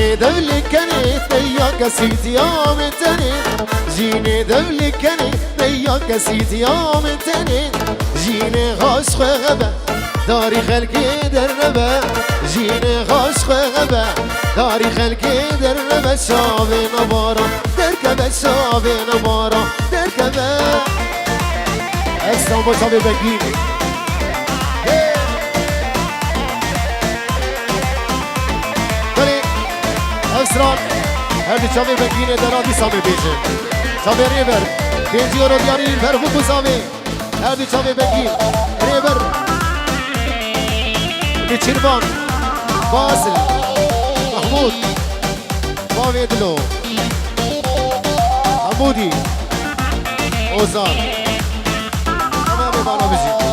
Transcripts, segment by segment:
جيني دولي كني تياك سيتي يا متني جيني دولي كني تياك سيتي يا متني جيني غاش غبا داري خلقي دربا جيني غاش غبا داري خلقي دربا شابي نبارا دركبا شابي نبارا دركبا استنبا شابي بگیری اسران هر دی چاوی بگیره درادی سامی بیشه چاوی ریبر بینجی رو دیاری فرفو بسامی هر دی چاوی بگیر ریبر بیچیربان باسل محمود باویدلو حمودی اوزار تمام بانا بجی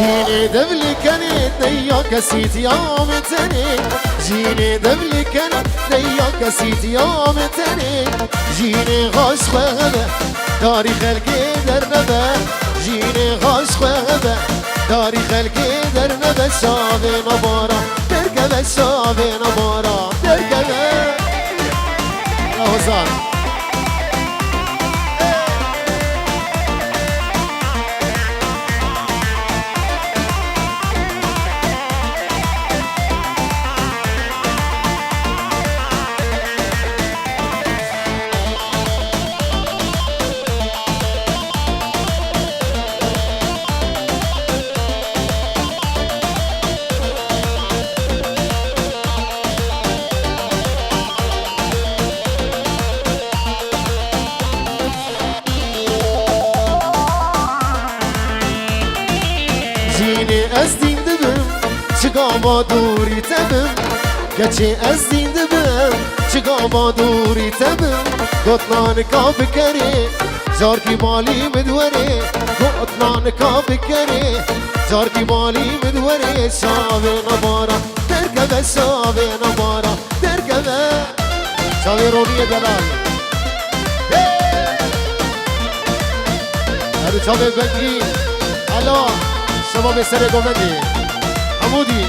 جيني دبلي كانت دياك سيتي يا متني جيني دبلي كانت دياك سيتي يا متني جيني غاش خبا داري خلقي درنبا جيني غاش خبا داري خلقي درنبا شابي نبارا دركبا شابي نبارا دركبا الله از دین دبم چگاما دوری تبم گچه از دین دبم چگاما دوری تبم گوتنان کا بکره زار کی مالی مدوره گوتنان کا بکره زار کی مالی مدوره شاوه نبارا درکبه شاوه نبارا درکبه شاوه رومی دلال هر شاوه بگی الو شباب سر گومدی حمودی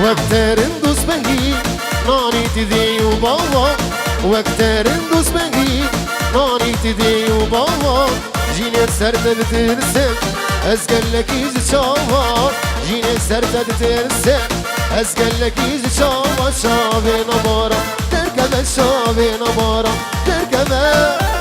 وقترن دوست بگی نانی تدی و بابا وقترن دوست بگی نانی تدی و بابا جینه سرد ترسم از گلکیز چاوا جینه سرد ترسم از گلکیز چاوا شاوه نبارا درکبه شاوه نبارا درکبه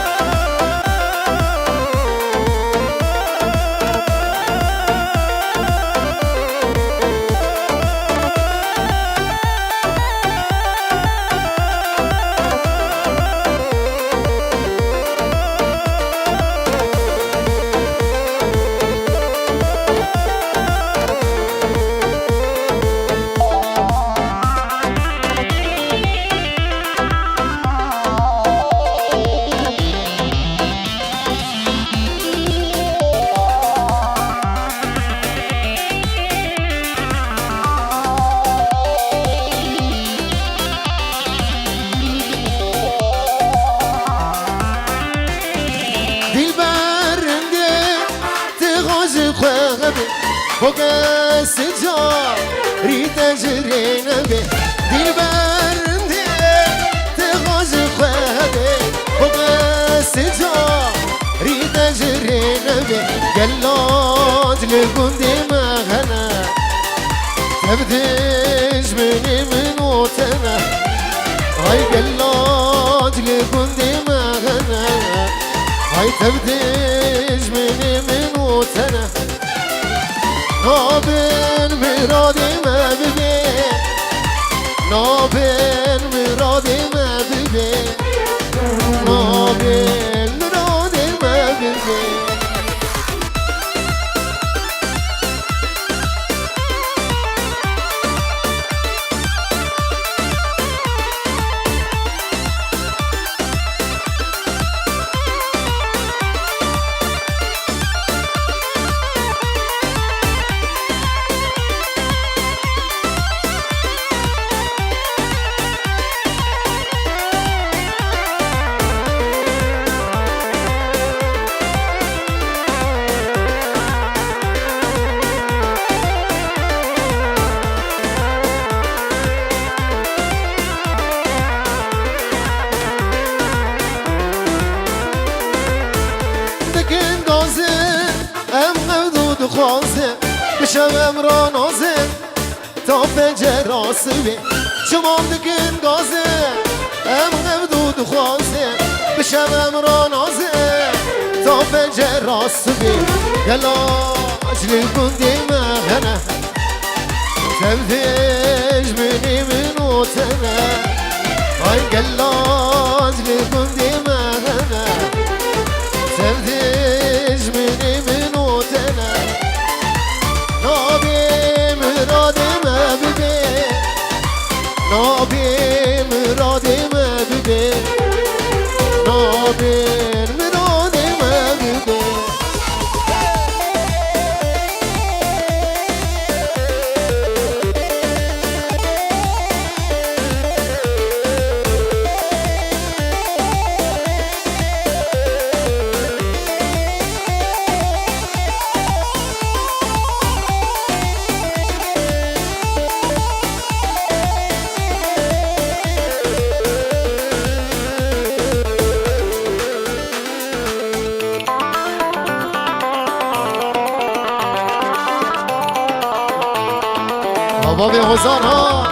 بقى سجار ريت اجري نبي ديل برندي تغاز خوابي بقى سجار ريت اجري نبي قلاد لقندي مغنى تبديج مني من وطنى هاي قلاد لقندي مغنى هاي تبديج مني من وطنى نابن مرادی مبگه نابن مرادی مبگه نابن مرادی مبگه دخوازه بشم را نازه تا پنجه راسوه شمام دکن گازه ام دخوازه بشم را نازه تا پنجه راسوه گلا اجلی کندی مهنه تبدیج منی منو تنه های گلا اجلی کندی مهنه تبدیج منی منو تنه نابی مرادم ببی نابی مرادم ببی نابی مرادم ببی بابا هزار ها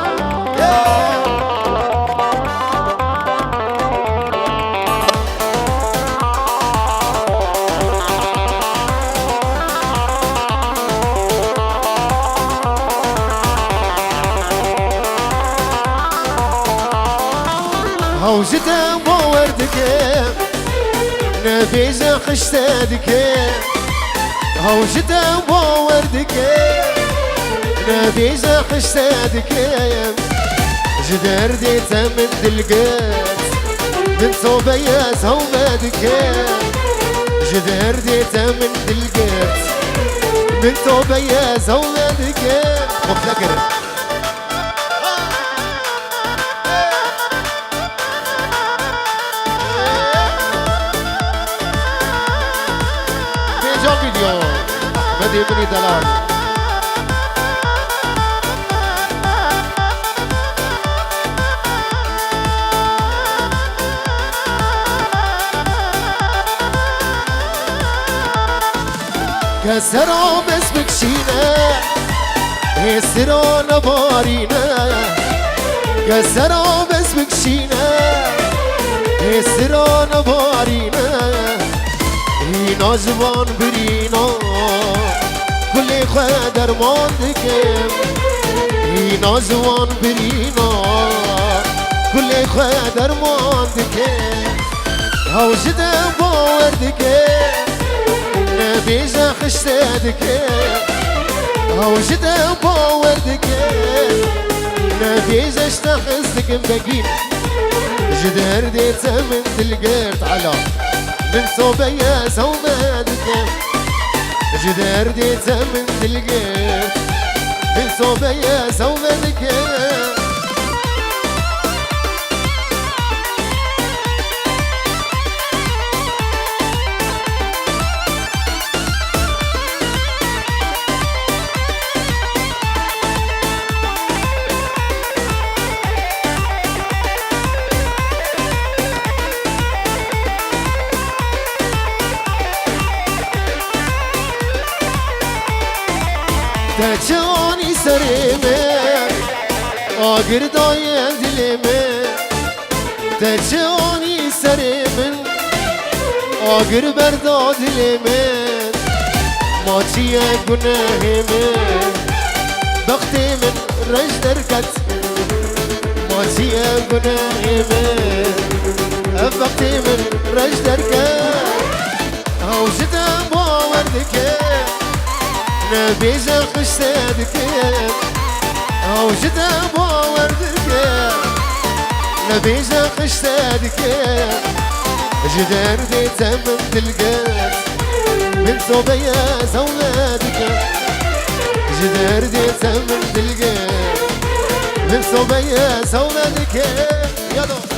هوجتم باوردك نبيز خشتادك هوجتم باوردك نبيز خشتادك جدار ديتا من دلقات من صوبيا زومادك جدار ديتا من دلقات من صوبيا زومادك مفتكر بيجا فيديو بدي مني دلال كسروا باسمك شينا يسروا نبارينا كسروا باسمك شينا يسروا نبارينا هينا زبان برينا كل خدر ماندك هينا زبان برينا كل خدر ماندك هوجد باوردك نبيزا خشتادك هوجد باوردك نبيزا اشتخصتك مبقين جدار ديتا من دلقيت على من صوبيا زومادك جدار ديتا من دلقيت من صوبيا زومادك تجاني سريمه آگر دایم دلمه تجاني سريمه آگر بردا دلمه ما چیه گناهمه وقتی من رج درکت ما چیه گناهمه وقتی من رج درکت هوجدم باوردکه نبيزا خشتادك هوجد باوردك نبيزا خشتادك جدار ديتا من دلقات من صوبيا زولادك جدار ديتا من دلقات من صوبيا زولادك يلا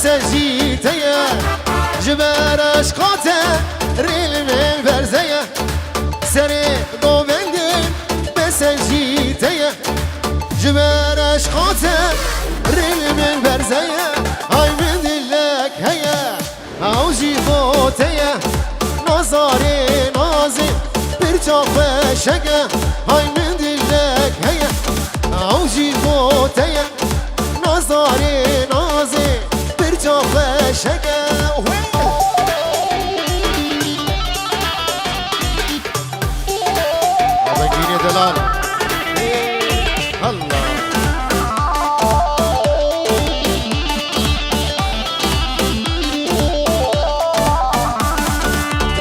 مسجيتي جبرش قاتل ريل من برزية سري دوبندين مسجيتي جبرش قاتل ريل من برزية هاي من دلك هيا او جيبوتي نظاري نازي برچاق شگه هاي من دلك هيا او جيبوتي نظاري نازي برچاق شگه بگیری دلال الله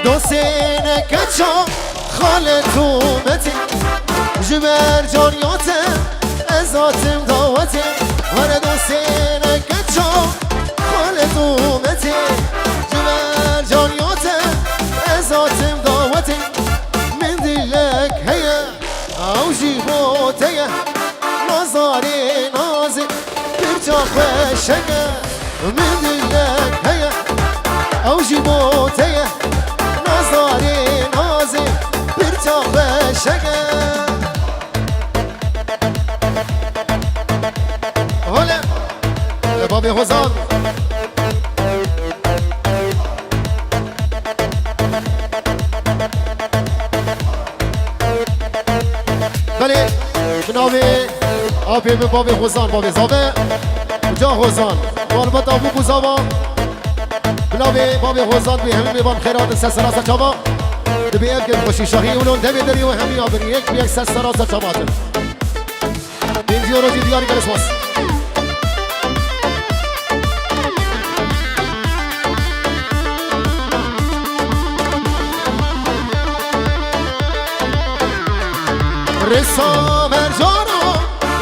دوسینه کچا خالتو متی جبر جانیاتم ازاتم دعوتم هر دوسینه کچا خالتو متی جبر جانیاتم ازاتم دعوتم من دلك هيا او جيبوتي نظاري نازي برچاق شگه من دلك هيا او جيبوتي نظاري نازي برچاق شگه هلا لبابي حزان بله بناوی آبی به بابی حزان بابی زاوه جا حزان والبت آبو بوزاوا بناوی بابی حزان بی همین بیبان خیرات سسراس چابا دبی اب که خوشی شاهی اونون دبی دری و همین آبی یک بی یک سسراس چاباته بینزیو روزی دیاری گلسواس رسا مرجانا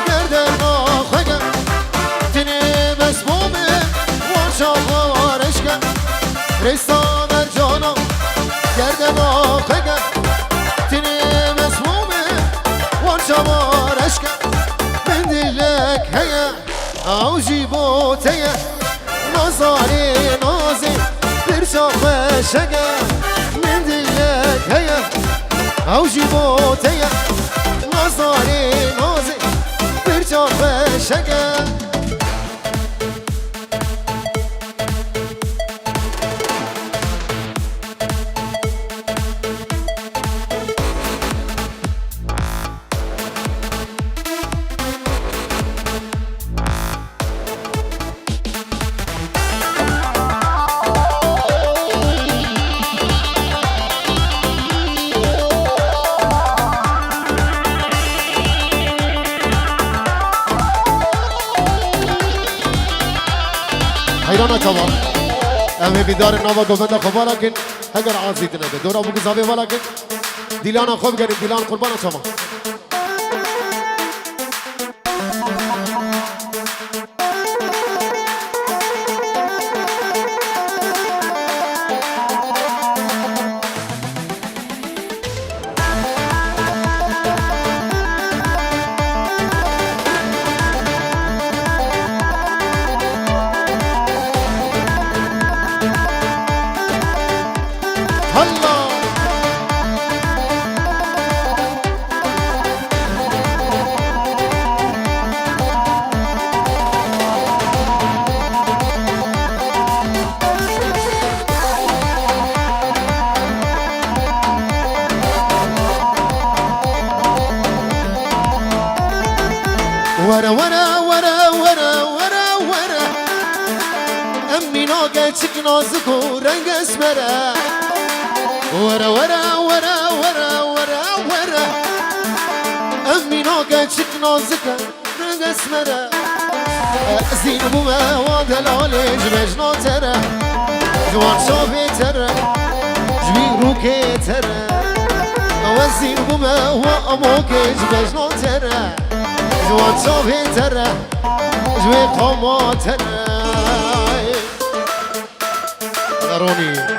گردن آخگه تینه مسمومه وانشا وارشگه رسا مرجانا گردن آخگه تینه مسمومه وانشا وارشگه من دلك هيا او جيبوتي نظاري نازي برچاق شگه من دلك هيا او جيبوتي نظاري نازي برچاق شگه حيرانا تمام امي بدار النوبه قومنا خب ولكن اگر عازي تنبه دور ابو قزابي ولكن ديلانا خوب قريب ديلان قربانا تمام ورا ورا ورا ورا ورا ورا امي ناقتك نازك ورنق اسمره ورا ورا ورا ورا ورا ورا امي ناقتك نازك رنق اسمره زين بوما ودلالي جبجنا ترى جوان شافي ترى جبي روكي ترى وزين بوما واموكي جبجنا ترى جوان صافي ترى جوي قوما ترى روني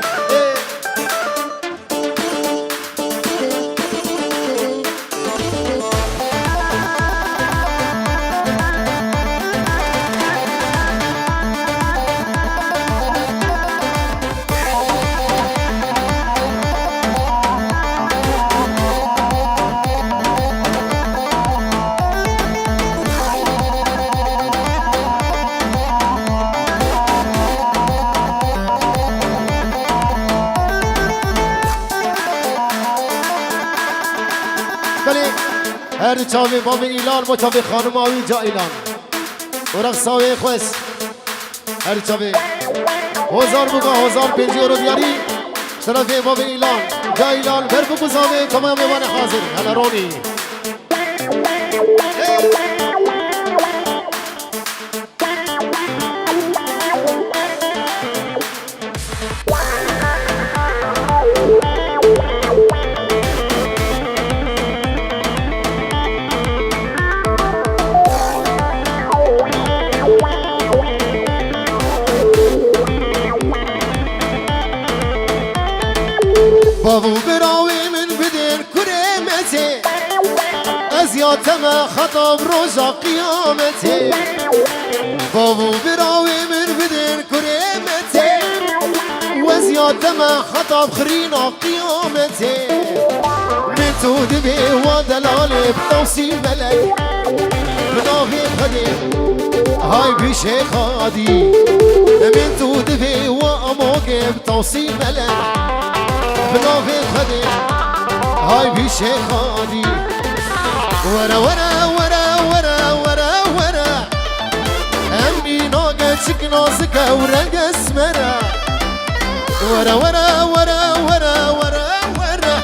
هر چاوی باب ایلان با چاوی خانم آوی جا ایلان ورق ساوی خوش هر چاوی هزار بگا 1050 رو بیاری طرف باب ایلان جا ایلان بر بگو ساوی تمام میوان حاضر هلا رونی بابو براوي من بدر كريمتي أزياتما خطب روزا قيامتي بابو براوي من بدر كريمتي وزياتما خطب خرينا قيامتي من تود بي ودلالي بتوصيل ملك بناهي قديم هاي بشي خادي من تود بي وأموكي بتوصيل ملك بناوی خدی های بیشه خادی ورا ورا ورا ورا ورا ورا امی ناگه چک نازکه و رنگ اسمره ورا ورا ورا ورا ورا ورا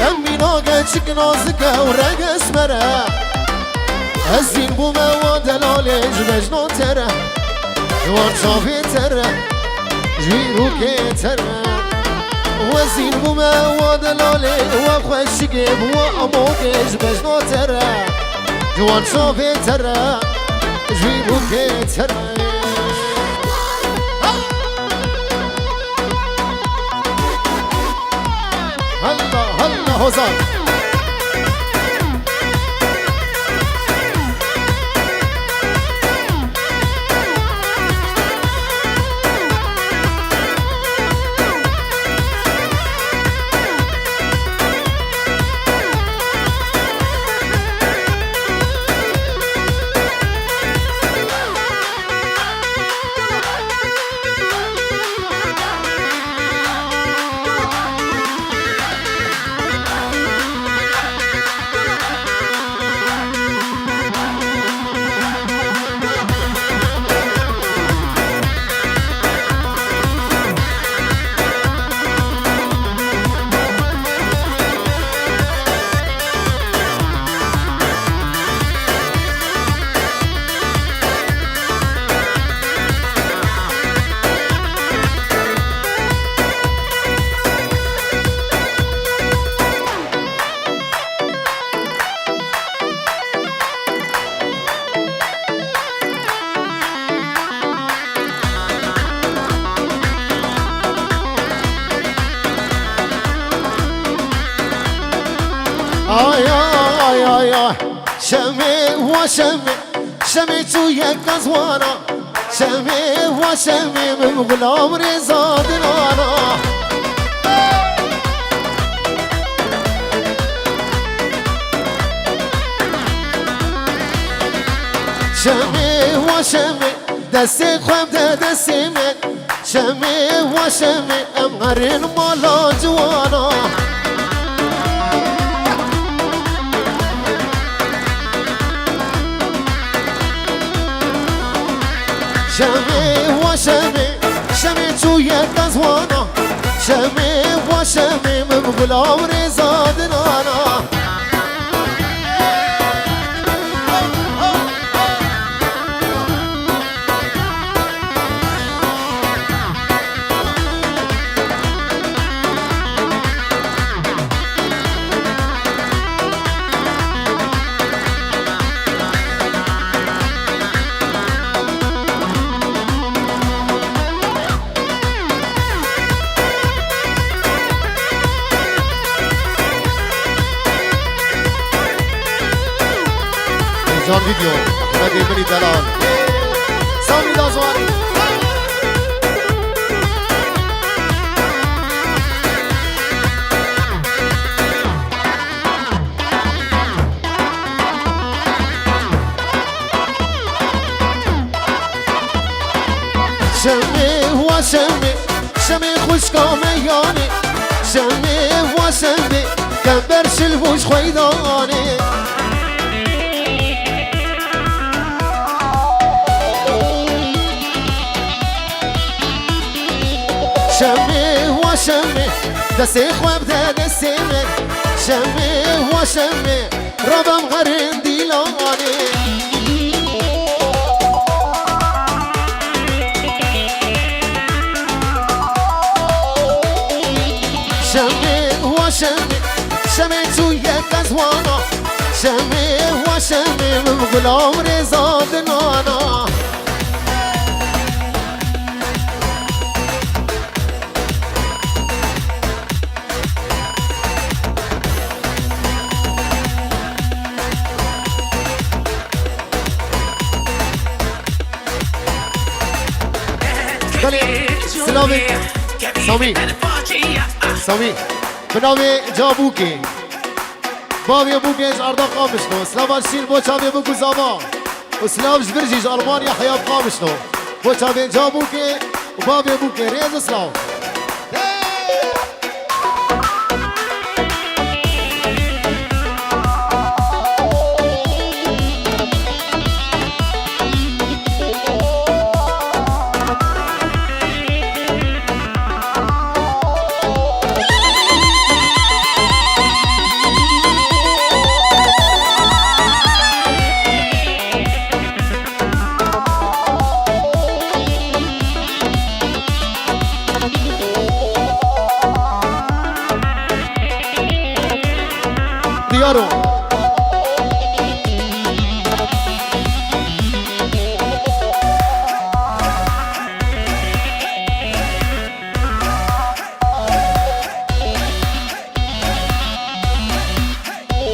امی ناگه چک نازکه و رنگ اسمره از این بومه و دلاله جمجنو تره جوان شافی تره جویرو که تره وزين بما ودلالي وخشقب وأموكش باش نوترى جوان صوفي ترى جيبوكي ترى هلا هلا هزار شمي وشمي شمي تويا كزوانا شمي وشمي من غلام رزاد انا شمي وشمي دستي خواب دستي من شمي وشمي امهرين مالا جوانا شمي وشمي شمي تويا كزوانا شمي وشمي من غلام رزاد انا جان ویدیو مدی منی دلال سامی دازوانی شمی و شمی شمی خوشکا میانی شمی و شمی كبر شلفوش خويداني شمي وشمي دسي خواب دا دسي من شمي وشمي ربم غرين ديلاني شمي وشمي شميتو يك ازوانا شمي وشمي من غلام رضا دنانا سلامي سامي سامي بنامي جابوكي بابي بوكيج أردا قامشنو سلام الشين بوشابي بوكو زاما وسلام جبرجيج ألمانيا حياب قامشنو بوشابي جابوكي وبابي بوكي ريز سلام ديارو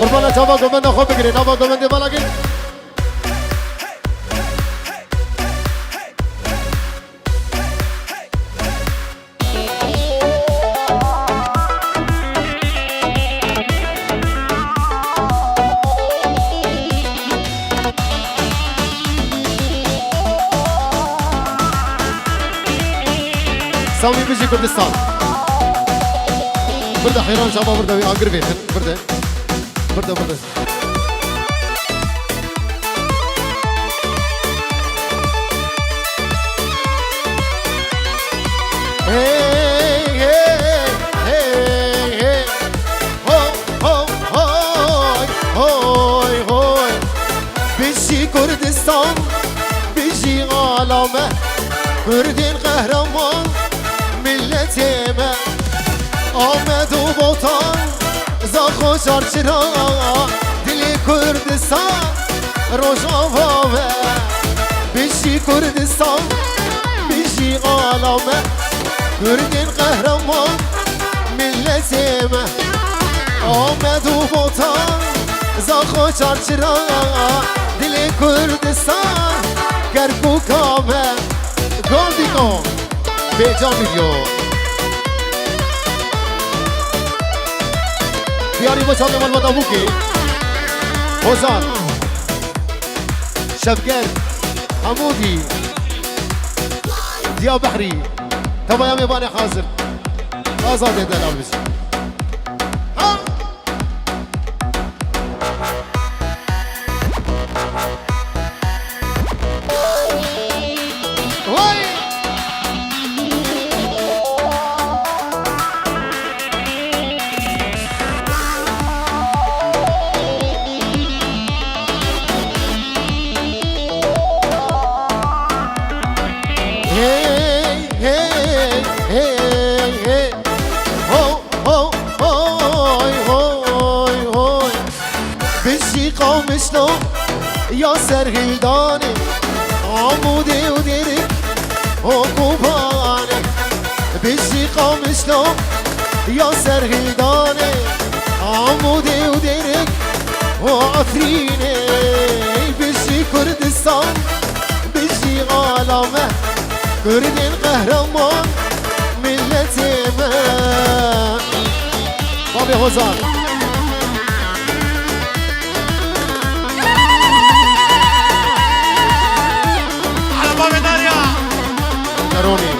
قربانا جابا قمنا خوب بگیری نابا قمندی بالا گیر سامي بيجي كردستان برده حيران شباب برده ويأنقر فيه برده برده برده هي هي هي هي هو هو هوي هوي هوي بيجي كردستان بيجي عالمه كردين قهرمان ملتيمه آمد و بوطان زاخو شارچرا دلی کردستان روشاوه بیشی کردستان بیشی عالمه کردین قهرمان ملتیمه آمد و بوطان زاخو شارچرا دلی کردستان کرکوکامه گاردیکو بیجا ویدیو دياري بس هذا مال ابوكي وزان شفقان حمودي دياب بحري تبا يا ميباني حاضر ازاد هذا لابس قامشنا يا سرهلداني عمودي وديرك وقوباني بشي قامشنا يا سرهلداني عمودي وديرك وعفريني بشي كردستان بشي عالمه كردين قهرمان ملتي ما بابي هوزان روني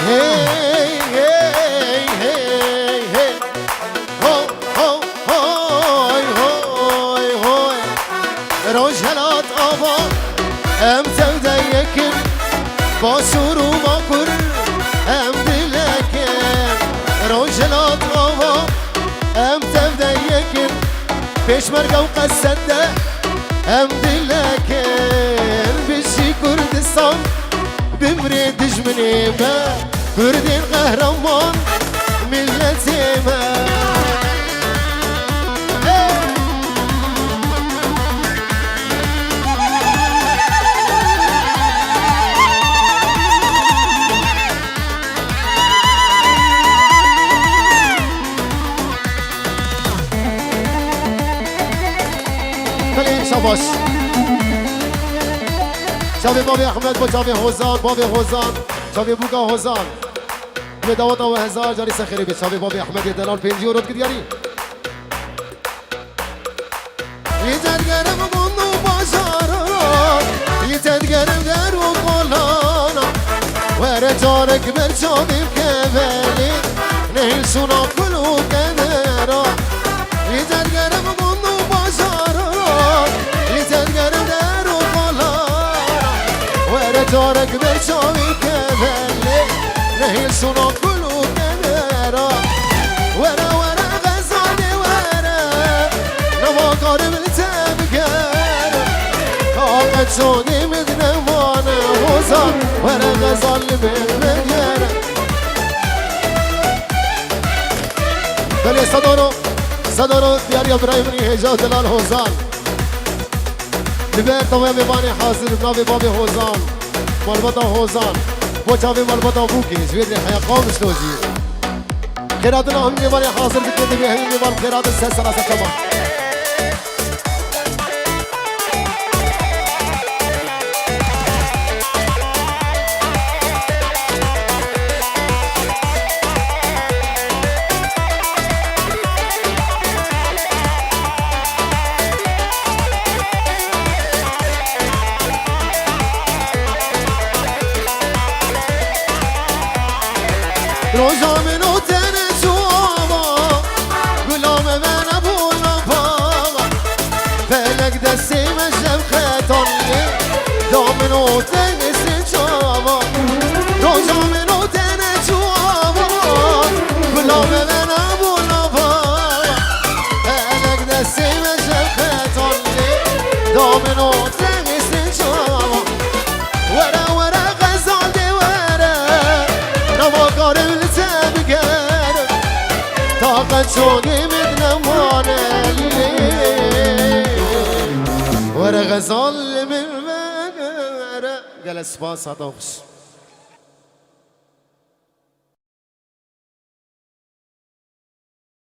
هي هي روجهلات آبا ام توده یکن با سورو با kur ام دلکن روجهلات آبا ام توده یکن پیشمرگه و قصده ام دلکن بشی کردستان بمری دجمنی ما کردین قهرمان ملتی ما باش شبی بابی احمد با جاوی حوزان بابی حوزان جاوی بوگا حوزان یه دوات و هزار جاری سخیری به شبی بابی احمد یه دلال 5 یورو کد یاری یه تدگرم بندو بازارا یه تدگرم در و قلانا وره جارک بر چابیم که بلی نیل سونا کلو کنرا یه تدگرم بندو بازارا تنگرم در و بالا وره جارک به چاوی که بله نهیل سونا کلو کنرا وره غزالی وره نوا کارم تبگرم کاقت شونی مدنوانه حوزان وره غزالی بگرم بله صدارو دیاری ابراهیمنی هجا دلال حوزان لبیر تمام بانی حاضر ناوی بابی حوزان مالباتا حوزان با چاوی مالباتا بوکی زویر حیا قامش نوزی خیراتنا همین بانی حاضر بکنی به همین بان خیرات سه سلاسه کمان روزا منو تنه جوابا گلام من ابونا بابا فلک دستی مجلب خطانی دامنو تنه سجابا روزا منو تنه جوابا گلام من ابونا بابا فلک دستی مجلب خطانی دامنو تنه سجابا وره غزال دی وره نوا کارم طاقت شوني من نماني ورا غزال من ورا جلس باص هذا